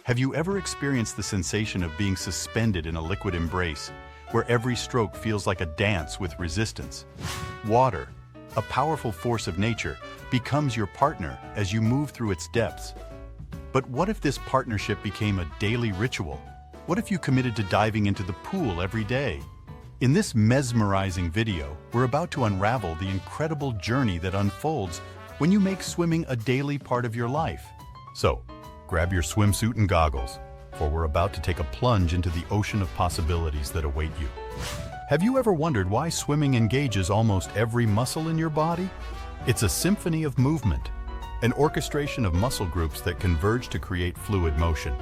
Have you ever experienced the sensation of being suspended in a liquid embrace, where every stroke feels like a dance with resistance? Water, a powerful force of nature, becomes your partner as you move through its depths. But what if this partnership became a daily ritual? What if you committed to diving into the pool every day? In this mesmerizing video, we're about to unravel the incredible journey that unfolds when you make swimming a daily part of your life. So, grab your swimsuit and goggles, for we're about to take a plunge into the ocean of possibilities that await you. Have you ever wondered why swimming engages almost every muscle in your body? It's a symphony of movement, an orchestration of muscle groups that converge to create fluid motion.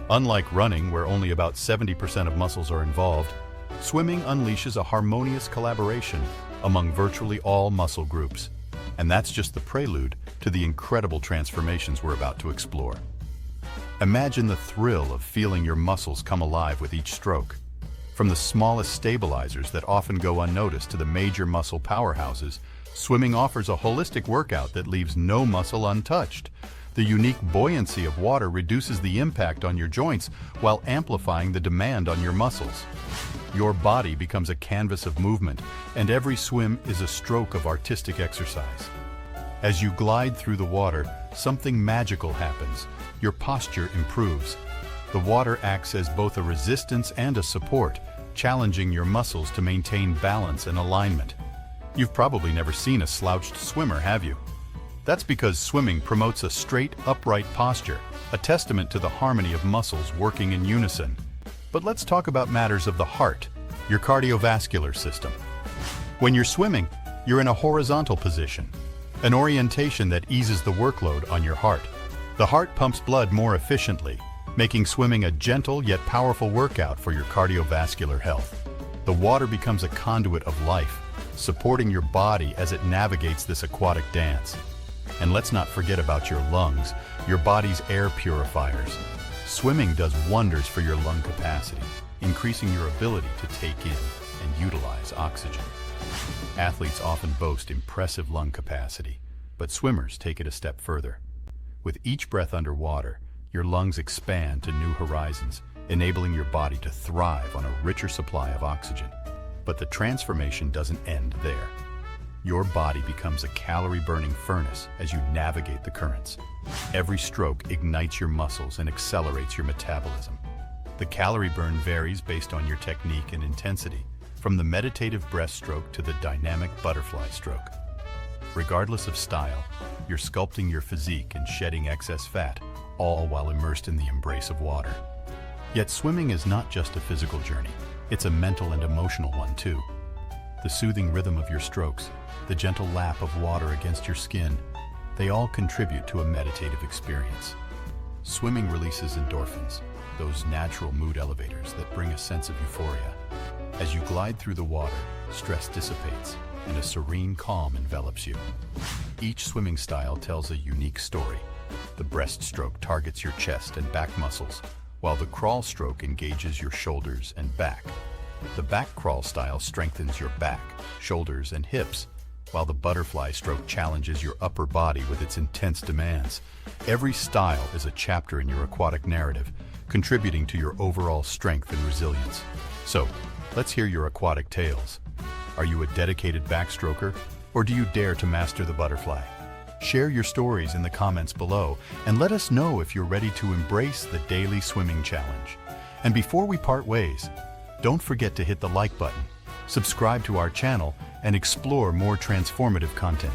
Unlike running, where only about 70% of muscles are involved, swimming unleashes a harmonious collaboration among virtually all muscle groups. And that's just the prelude to the incredible transformations we're about to explore. Imagine the thrill of feeling your muscles come alive with each stroke. From the smallest stabilizers that often go unnoticed to the major muscle powerhouses, swimming offers a holistic workout that leaves no muscle untouched. The unique buoyancy of water reduces the impact on your joints while amplifying the demand on your muscles. Your body becomes a canvas of movement, and every swim is a stroke of artistic exercise. As you glide through the water, something magical happens. Your posture improves. The water acts as both a resistance and a support, challenging your muscles to maintain balance and alignment. You've probably never seen a slouched swimmer, have you? That's because swimming promotes a straight, upright posture, a testament to the harmony of muscles working in unison. But let's talk about matters of the heart, your cardiovascular system. When you're swimming, you're in a horizontal position, an orientation that eases the workload on your heart. The heart pumps blood more efficiently, making swimming a gentle yet powerful workout for your cardiovascular health. The water becomes a conduit of life, supporting your body as it navigates this aquatic dance. And let's not forget about your lungs, your body's air purifiers. Swimming does wonders for your lung capacity, increasing your ability to take in and utilize oxygen. Athletes often boast impressive lung capacity, but swimmers take it a step further. With each breath underwater, your lungs expand to new horizons, enabling your body to thrive on a richer supply of oxygen. But the transformation doesn't end there. Your body becomes a calorie-burning furnace as you navigate the currents. Every stroke ignites your muscles and accelerates your metabolism. The calorie burn varies based on your technique and intensity, from the meditative breaststroke to the dynamic butterfly stroke. Regardless of style, you're sculpting your physique and shedding excess fat, all while immersed in the embrace of water. Yet swimming is not just a physical journey, it's a mental and emotional one too. The soothing rhythm of your strokes, the gentle lap of water against your skin, they all contribute to a meditative experience. Swimming releases endorphins, those natural mood elevators that bring a sense of euphoria. As you glide through the water, stress dissipates, and a serene calm envelops you. Each swimming style tells a unique story. The breaststroke targets your chest and back muscles, while the crawl stroke engages your shoulders and back. The back crawl style strengthens your back, shoulders, and hips, while the butterfly stroke challenges your upper body with its intense demands. Every style is a chapter in your aquatic narrative, contributing to your overall strength and resilience. So, let's hear your aquatic tales. Are you a dedicated backstroker, or do you dare to master the butterfly? Share your stories in the comments below, and let us know if you're ready to embrace the daily swimming challenge. And before we part ways, don't forget to hit the like button, subscribe to our channel, and explore more transformative content.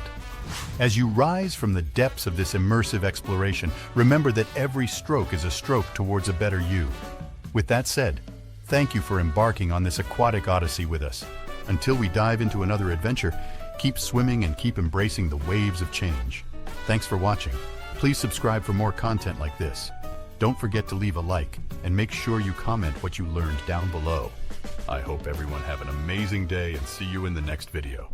As you rise from the depths of this immersive exploration, remember that every stroke is a stroke towards a better you. With that said, thank you for embarking on this aquatic odyssey with us. Until we dive into another adventure, keep swimming and keep embracing the waves of change. Thanks for watching. Please subscribe for more content like this. Don't forget to leave a like, and make sure you comment what you learned down below. I hope everyone have an amazing day and see you in the next video.